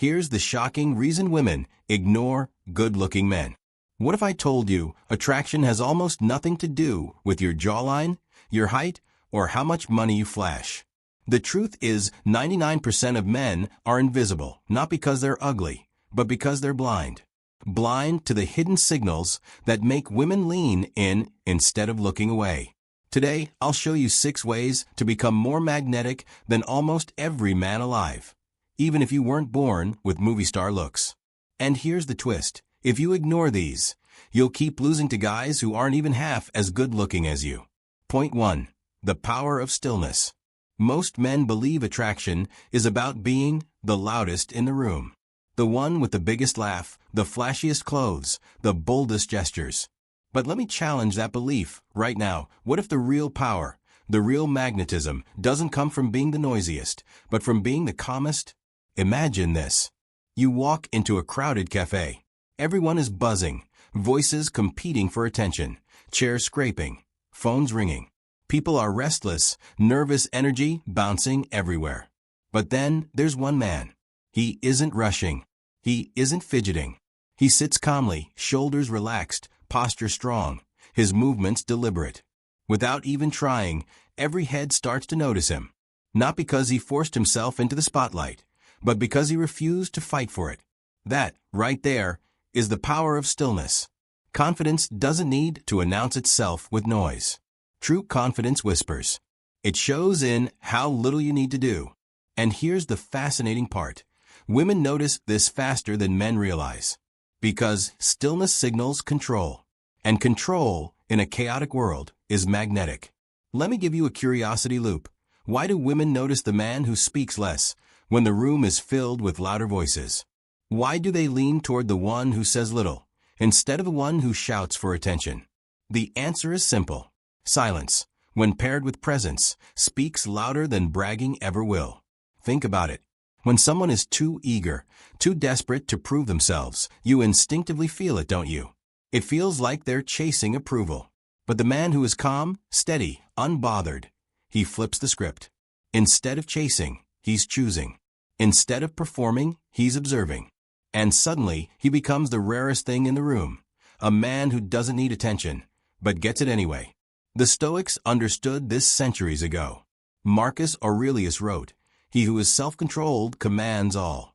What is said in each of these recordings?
Here's the shocking reason women ignore good-looking men. What if I told you attraction has almost nothing to do with your jawline, your height, or how much money you flash? The truth is 99% of men are invisible, not because they're ugly, but because they're blind. Blind to the hidden signals that make women lean in instead of looking away. Today, I'll show you 6 ways to become more magnetic than almost every man alive, even if you weren't born with movie star looks. And here's the twist. If you ignore these, you'll keep losing to guys who aren't even half as good looking as you. Point 1. The power of stillness. Most men believe attraction is about being the loudest in the room. The one with the biggest laugh, the flashiest clothes, the boldest gestures. But let me challenge that belief right now. What if the real power, the real magnetism, doesn't come from being the noisiest, but from being the calmest? Imagine this. You walk into a crowded cafe. Everyone is buzzing, voices competing for attention, chairs scraping, phones ringing. People are restless, nervous energy bouncing everywhere. But then there's one man. He isn't rushing. He isn't fidgeting. He sits calmly, shoulders relaxed, posture strong, his movements deliberate. Without even trying, every head starts to notice him. Not because he forced himself into the spotlight, but because he refused to fight for it. That, right there, is the power of stillness. Confidence doesn't need to announce itself with noise. True confidence whispers. It shows in how little you need to do. And here's the fascinating part. Women notice this faster than men realize. Because stillness signals control. And control, in a chaotic world, is magnetic. Let me give you a curiosity loop. Why do women notice the man who speaks less when the room is filled with louder voices? Why do they lean toward the one who says little, instead of the one who shouts for attention? The answer is simple. Silence, when paired with presence, speaks louder than bragging ever will. Think about it. When someone is too eager, too desperate to prove themselves, you instinctively feel it, don't you? It feels like they're chasing approval. But the man who is calm, steady, unbothered, he flips the script. Instead of chasing, he's choosing. Instead of performing, he's observing. And suddenly, he becomes the rarest thing in the room. A man who doesn't need attention, but gets it anyway. The Stoics understood this centuries ago. Marcus Aurelius wrote, "He who is self-controlled commands all."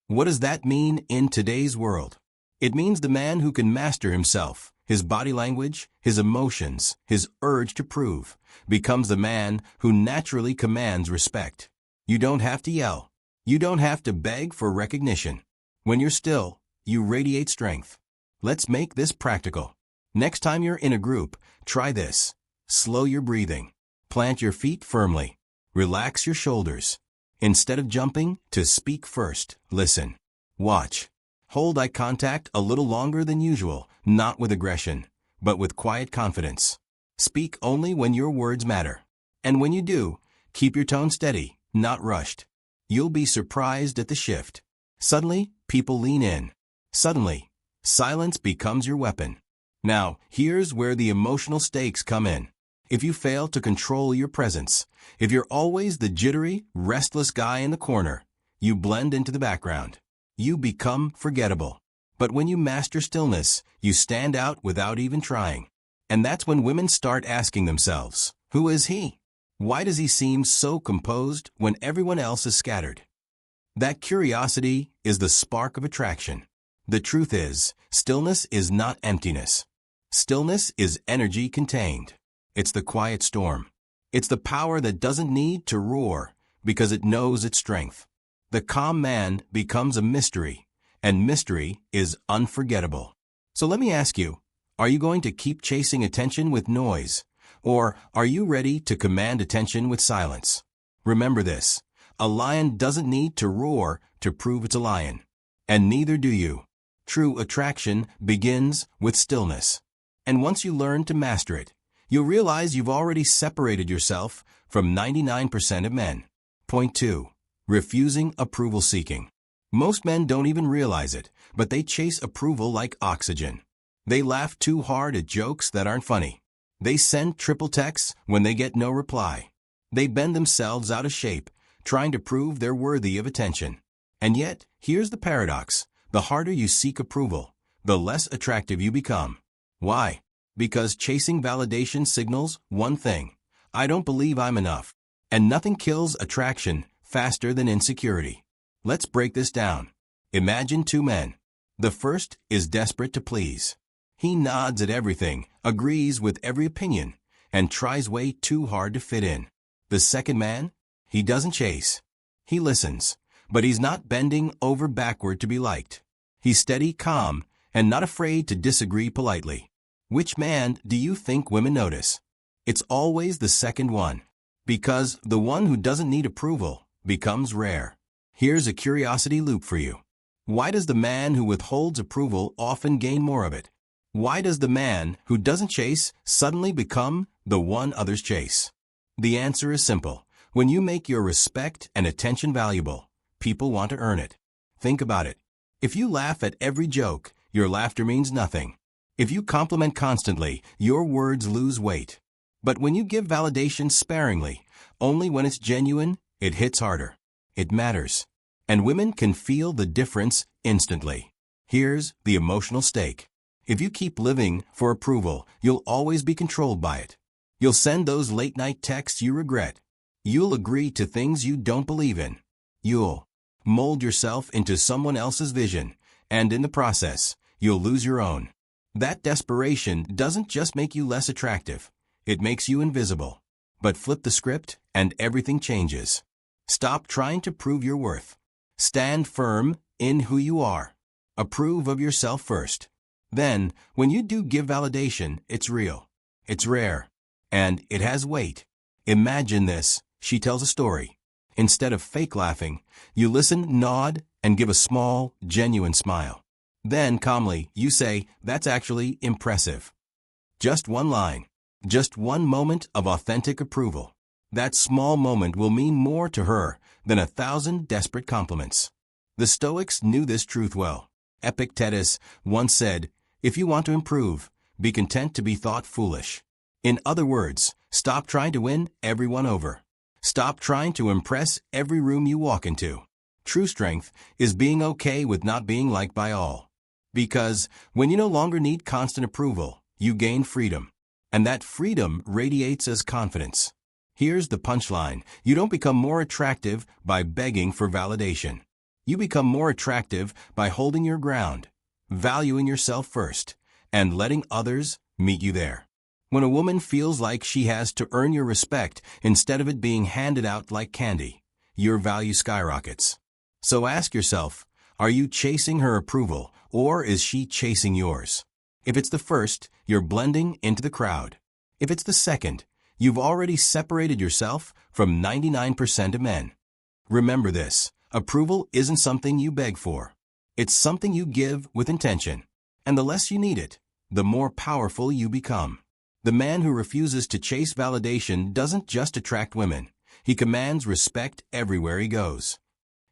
What does that mean in today's world? It means the man who can master himself, his body language, his emotions, his urge to prove, becomes the man who naturally commands respect. You don't have to yell. You don't have to beg for recognition. When you're still, you radiate strength. Let's make this practical. Next time you're in a group, try this. Slow your breathing. Plant your feet firmly. Relax your shoulders. Instead of jumping, to speak first, listen. Watch. Hold eye contact a little longer than usual, not with aggression, but with quiet confidence. Speak only when your words matter. And when you do, keep your tone steady, not rushed. You'll be surprised at the shift. Suddenly, people lean in. Suddenly, silence becomes your weapon. Now, here's where the emotional stakes come in. If you fail to control your presence, if you're always the jittery, restless guy in the corner, you blend into the background. You become forgettable. But when you master stillness, you stand out without even trying. And that's when women start asking themselves, who is he? Why does he seem so composed when everyone else is scattered? That curiosity is the spark of attraction. The truth is, stillness is not emptiness. Stillness is energy contained. It's the quiet storm. It's the power that doesn't need to roar because it knows its strength. The calm man becomes a mystery, and mystery is unforgettable. So let me ask you, are you going to keep chasing attention with noise, or are you ready to command attention with silence? Remember this, a lion doesn't need to roar to prove it's a lion, and neither do you. True attraction begins with stillness. And once you learn to master it, you'll realize you've already separated yourself from 99% of men. Point 2. Refusing approval seeking. Most men don't even realize it, but they chase approval like oxygen. They laugh too hard at jokes that aren't funny. They send triple texts when they get no reply. They bend themselves out of shape, trying to prove they're worthy of attention. And yet, here's the paradox. The harder you seek approval, the less attractive you become. Why? Because chasing validation signals one thing: I don't believe I'm enough. And nothing kills attraction faster than insecurity. Let's break this down. Imagine two men. The first is desperate to please. He nods at everything, agrees with every opinion, and tries way too hard to fit in. The second man? He doesn't chase. He listens, but he's not bending over backward to be liked. He's steady, calm, and not afraid to disagree politely. Which man do you think women notice? It's always the second one. Because the one who doesn't need approval becomes rare. Here's a curiosity loop for you. Why does the man who withholds approval often gain more of it? Why does the man who doesn't chase suddenly become the one others chase? The answer is simple. When you make your respect and attention valuable, people want to earn it. Think about it. If you laugh at every joke, your laughter means nothing. If you compliment constantly, your words lose weight. But when you give validation sparingly, only when it's genuine, it hits harder. It matters. And women can feel the difference instantly. Here's the emotional stake. If you keep living for approval, you'll always be controlled by it. You'll send those late-night texts you regret. You'll agree to things you don't believe in. You'll mold yourself into someone else's vision, and in the process, you'll lose your own. That desperation doesn't just make you less attractive. It makes you invisible. But flip the script, and everything changes. Stop trying to prove your worth. Stand firm in who you are. Approve of yourself first. Then, when you do give validation, it's real. It's rare. And it has weight. Imagine this. She tells a story. Instead of fake laughing, you listen, nod, and give a small, genuine smile. Then, calmly, you say, "That's actually impressive." Just one line. Just one moment of authentic approval. That small moment will mean more to her than 1,000 desperate compliments. The Stoics knew this truth well. Epictetus once said, "If you want to improve, be content to be thought foolish." In other words, stop trying to win everyone over. Stop trying to impress every room you walk into. True strength is being okay with not being liked by all. Because when you no longer need constant approval, you gain freedom. And that freedom radiates as confidence. Here's the punchline. You don't become more attractive by begging for validation. You become more attractive by holding your ground, valuing yourself first, and letting others meet you there. When a woman feels like she has to earn your respect instead of it being handed out like candy, your value skyrockets. So ask yourself, are you chasing her approval, or is she chasing yours? If it's the first, you're blending into the crowd. If it's the second, you've already separated yourself from 99% of men. Remember this, approval isn't something you beg for. It's something you give with intention. And the less you need it, the more powerful you become. The man who refuses to chase validation doesn't just attract women. He commands respect everywhere he goes.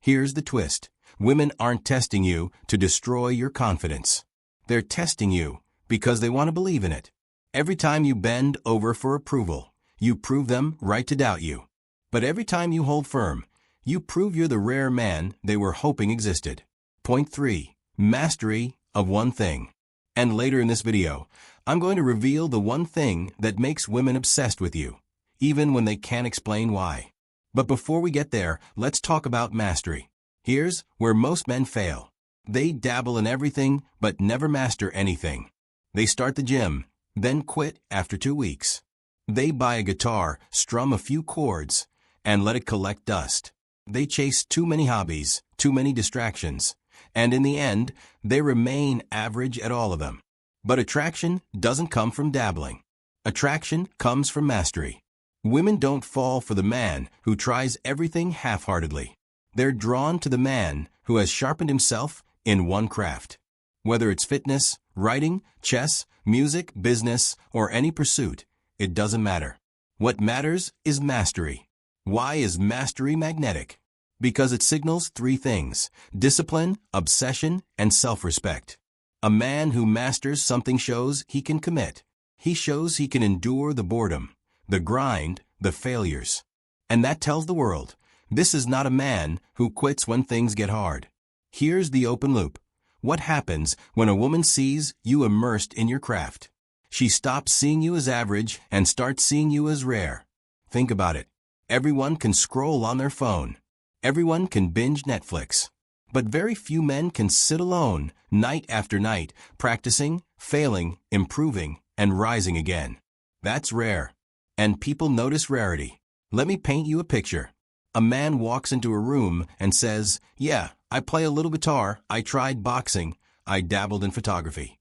Here's the twist. Women aren't testing you to destroy your confidence. They're testing you because they want to believe in it. Every time you bend over for approval, you prove them right to doubt you. But every time you hold firm, you prove you're the rare man they were hoping existed. Point 3. Mastery of one thing. And later in this video, I'm going to reveal the one thing that makes women obsessed with you, even when they can't explain why. But before we get there, let's talk about mastery. Here's where most men fail. They dabble in everything, but never master anything. They start the gym, then quit after 2 weeks. They buy a guitar, strum a few chords, and let it collect dust. They chase too many hobbies, too many distractions, and in the end, they remain average at all of them. But attraction doesn't come from dabbling. Attraction comes from mastery. Women don't fall for the man who tries everything half-heartedly. They're drawn to the man who has sharpened himself in one craft. Whether it's fitness, writing, chess, music, business, or any pursuit, it doesn't matter. What matters is mastery. Why is mastery magnetic? Because it signals 3 things: discipline, obsession, and self-respect. A man who masters something shows he can commit. He shows he can endure the boredom, the grind, the failures. And that tells the world, This is not a man who quits when things get hard. Here's the open loop. What happens when a woman sees you immersed in your craft? She stops seeing you as average and starts seeing you as rare. Think about it. Everyone can scroll on their phone. Everyone can binge Netflix. But very few men can sit alone, night after night, practicing, failing, improving, and rising again. That's rare. And people notice rarity. Let me paint you a picture. A man walks into a room and says, "Yeah, I play a little guitar, I tried boxing, I dabbled in photography."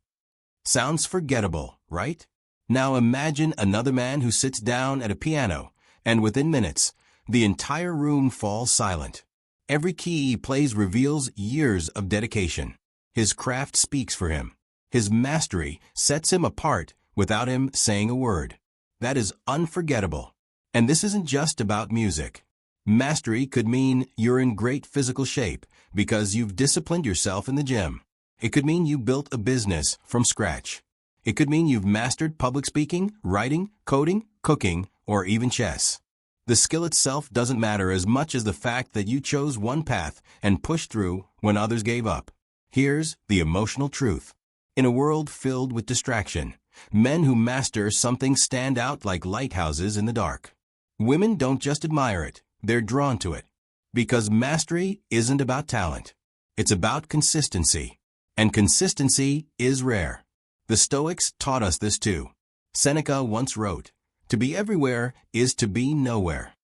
Sounds forgettable, right? Now imagine another man who sits down at a piano, and within minutes, the entire room falls silent. Every key he plays reveals years of dedication. His craft speaks for him. His mastery sets him apart without him saying a word. That is unforgettable. And this isn't just about music. Mastery could mean you're in great physical shape because you've disciplined yourself in the gym. It could mean you built a business from scratch. It could mean you've mastered public speaking, writing, coding, cooking, or even chess. The skill itself doesn't matter as much as the fact that you chose one path and pushed through when others gave up. Here's the emotional truth. In a world filled with distraction, men who master something stand out like lighthouses in the dark. Women don't just admire it, they're drawn to it. Because mastery isn't about talent. It's about consistency. And consistency is rare. The Stoics taught us this too. Seneca once wrote, "To be everywhere is to be nowhere."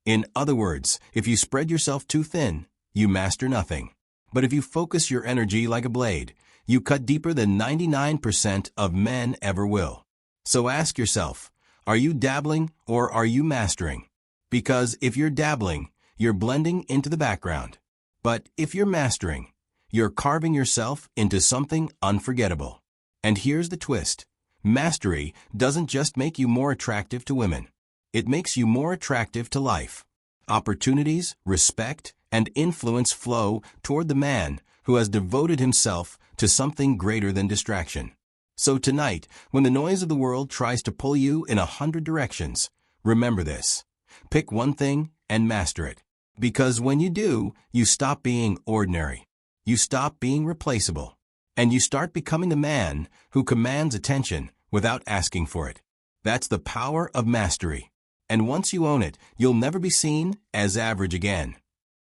In other words, if you spread yourself too thin, you master nothing. But if you focus your energy like a blade, you cut deeper than 99% of men ever will. So ask yourself, are you dabbling or are you mastering? Because if you're dabbling, you're blending into the background. But if you're mastering, you're carving yourself into something unforgettable. And here's the twist. Mastery doesn't just make you more attractive to women. It makes you more attractive to life. Opportunities, respect, and influence flow toward the man who has devoted himself to something greater than distraction. So tonight, when the noise of the world tries to pull you in 100 directions, remember this. Pick one thing and master it. Because when you do, you stop being ordinary. You stop being replaceable. And you start becoming the man who commands attention without asking for it. That's the power of mastery. And once you own it, you'll never be seen as average again.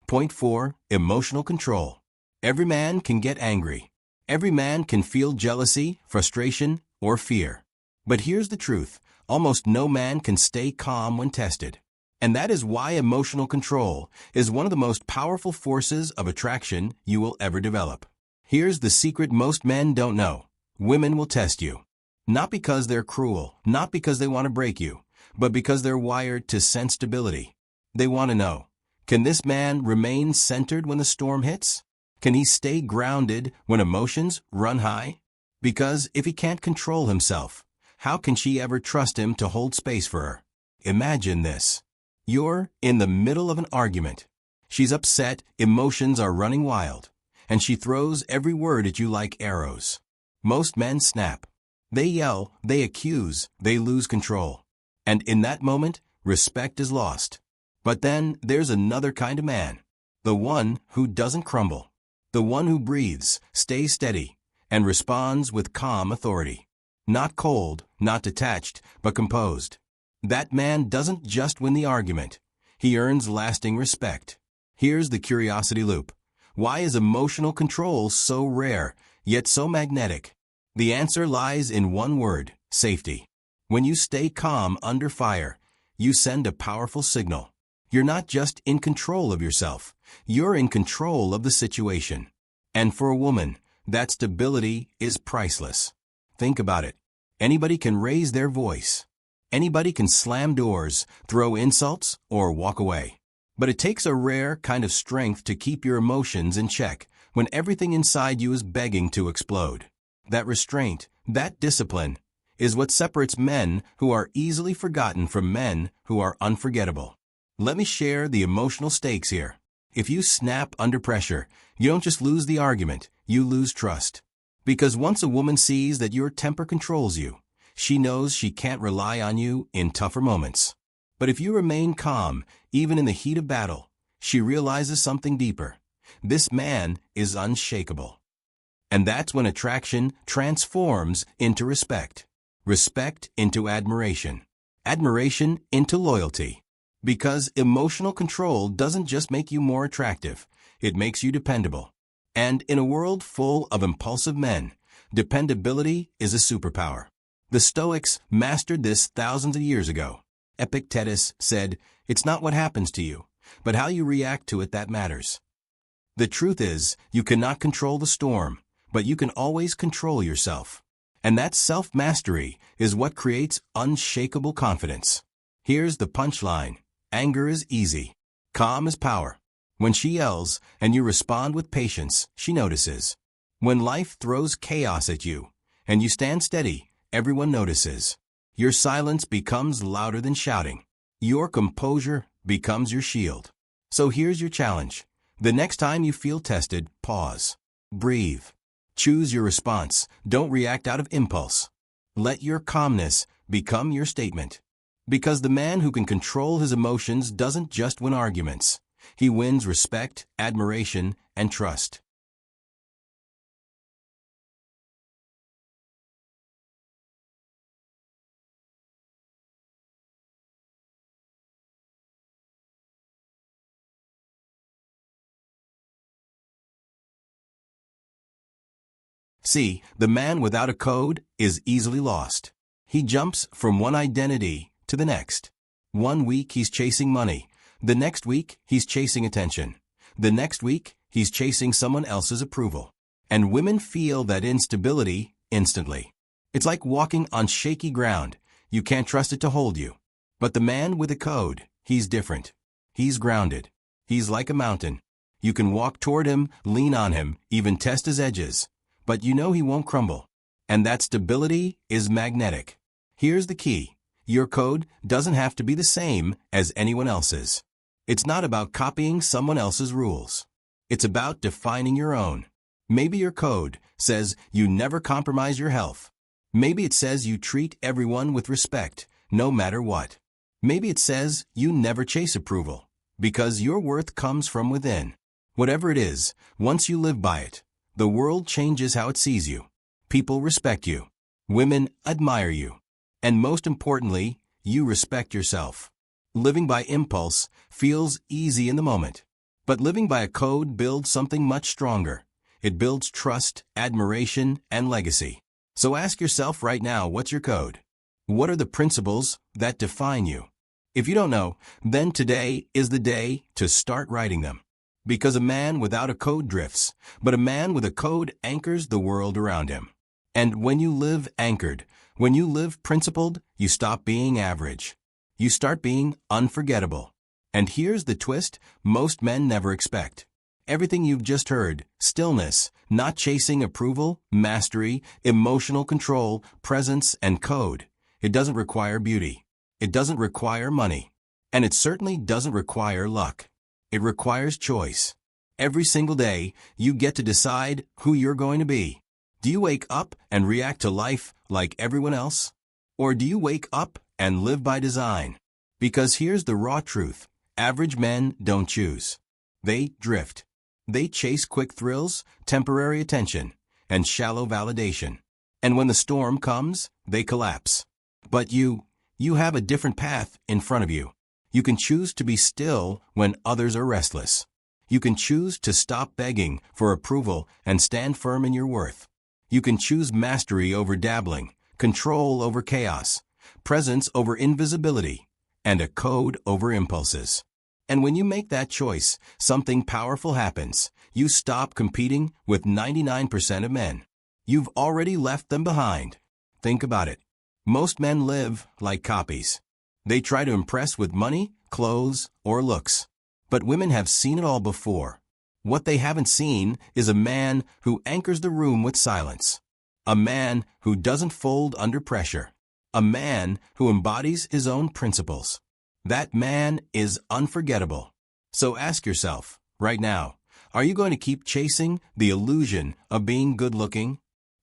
Point 4. Emotional control. Every man can get angry. Every man can feel jealousy, frustration, or fear. But here's the truth. Almost no man can stay calm when tested. And that is why emotional control is one of the most powerful forces of attraction you will ever develop. Here's the secret most men don't know. Women will test you. Not because they're cruel, not because they want to break you, but because they're wired to sense stability. They want to know, can this man remain centered when the storm hits? Can he stay grounded when emotions run high? Because if he can't control himself, how can she ever trust him to hold space for her? Imagine this. You're in the middle of an argument. She's upset, emotions are running wild, and she throws every word at you like arrows. Most men snap. They yell, they accuse, they lose control. And in that moment, respect is lost. But then there's another kind of man. The one who doesn't crumble. The one who breathes, stays steady, and responds with calm authority. Not cold, not detached, but composed. That man doesn't just win the argument. He earns lasting respect. Here's the curiosity loop. Why is emotional control so rare, yet so magnetic? The answer lies in one word, safety. When you stay calm under fire, you send a powerful signal. You're not just in control of yourself, you're in control of the situation. And for a woman, that stability is priceless. Think about it. Anybody can raise their voice. Anybody can slam doors, throw insults, or walk away. But it takes a rare kind of strength to keep your emotions in check when everything inside you is begging to explode. That restraint, that discipline, is what separates men who are easily forgotten from men who are unforgettable. Let me share the emotional stakes here. If you snap under pressure, you don't just lose the argument, you lose trust. Because once a woman sees that your temper controls you, she knows she can't rely on you in tougher moments. But if you remain calm, even in the heat of battle, she realizes something deeper. This man is unshakable. And that's when attraction transforms into respect. Respect into admiration. Admiration into loyalty. Because emotional control doesn't just make you more attractive, it makes you dependable. And in a world full of impulsive men, dependability is a superpower. The Stoics mastered this thousands of years ago. Epictetus said, "It's not what happens to you, but how you react to it that matters." The truth is, you cannot control the storm, but you can always control yourself. And that self-mastery is what creates unshakable confidence. Here's the punchline. Anger is easy. Calm is power. When she yells and you respond with patience, she notices. When life throws chaos at you and you stand steady, everyone notices. Your silence becomes louder than shouting. Your composure becomes your shield. So here's your challenge. The next time you feel tested, pause. Breathe. Choose your response. Don't react out of impulse. Let your calmness become your statement. Because the man who can control his emotions doesn't just win arguments. He wins respect, admiration, and trust. See, the man without a code is easily lost. He jumps from one identity to the next. One week he's chasing money. The next week he's chasing attention. The next week he's chasing someone else's approval. And women feel that instability instantly. It's like walking on shaky ground. You can't trust it to hold you. But the man with a code, he's different. He's grounded. He's like a mountain. You can walk toward him, lean on him, even test his edges. But you know he won't crumble. And that stability is magnetic. Here's the key. Your code doesn't have to be the same as anyone else's. It's not about copying someone else's rules. It's about defining your own. Maybe your code says you never compromise your health. Maybe it says you treat everyone with respect, no matter what. Maybe it says you never chase approval, because your worth comes from within. Whatever it is, once you live by it, the world changes how it sees you. People respect you. Women admire you. And most importantly, you respect yourself. Living by impulse feels easy in the moment. But living by a code builds something much stronger. It builds trust, admiration, and legacy. So ask yourself right now, what's your code? What are the principles that define you? If you don't know, then today is the day to start writing them. Because a man without a code drifts, but a man with a code anchors the world around him. And when you live anchored, when you live principled, you stop being average. You start being unforgettable. And here's the twist most men never expect. Everything you've just heard, stillness, not chasing approval, mastery, emotional control, presence, and code, it doesn't require beauty. It doesn't require money. And it certainly doesn't require luck. It requires choice. Every single day, you get to decide who you're going to be. Do you wake up and react to life like everyone else? Or do you wake up and live by design? Because here's the raw truth. Average men don't choose. They drift. They chase quick thrills, temporary attention, and shallow validation. And when the storm comes, they collapse. But you have a different path in front of you. You can choose to be still when others are restless. You can choose to stop begging for approval and stand firm in your worth. You can choose mastery over dabbling, control over chaos, presence over invisibility, and a code over impulses. And when you make that choice, something powerful happens. You stop competing with 99% of men. You've already left them behind. Think about it. Most men live like copies. They try to impress with money, clothes, or looks. But women have seen it all before. What they haven't seen is a man who anchors the room with silence. A man who doesn't fold under pressure. A man who embodies his own principles. That man is unforgettable. So ask yourself, right now, are you going to keep chasing the illusion of being good-looking?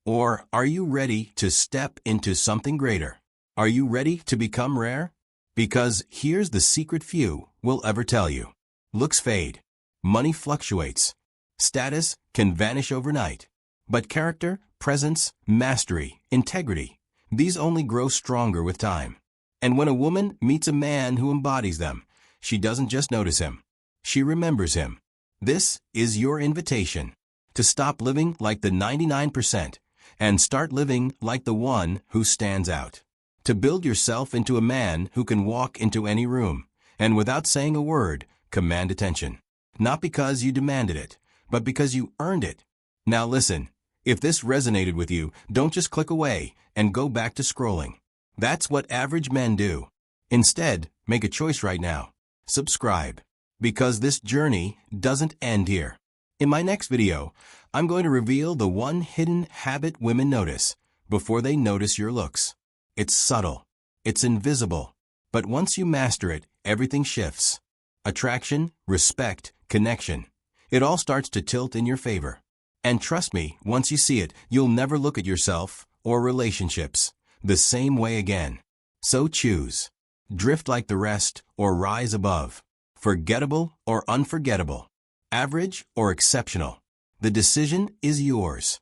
Or are you ready to step into something greater? Are you ready to become rare? Because here's the secret few will ever tell you. Looks fade. Money fluctuates. Status can vanish overnight. But character, presence, mastery, integrity, these only grow stronger with time. And when a woman meets a man who embodies them, she doesn't just notice him. She remembers him. This is your invitation to stop living like the 99% and start living like the one who stands out. To build yourself into a man who can walk into any room and without saying a word, command attention. Not because you demanded it, but because you earned it. Now listen, if this resonated with you, don't just click away and go back to scrolling. That's what average men do. Instead, make a choice right now. Subscribe. Because this journey doesn't end here. In my next video, I'm going to reveal the one hidden habit women notice before they notice your looks. It's subtle. It's invisible. But once you master it, everything shifts. Attraction, respect, connection. It all starts to tilt in your favor. And trust me, once you see it, you'll never look at yourself or relationships the same way again. So choose. Drift like the rest or rise above. Forgettable or unforgettable. Average or exceptional. The decision is yours.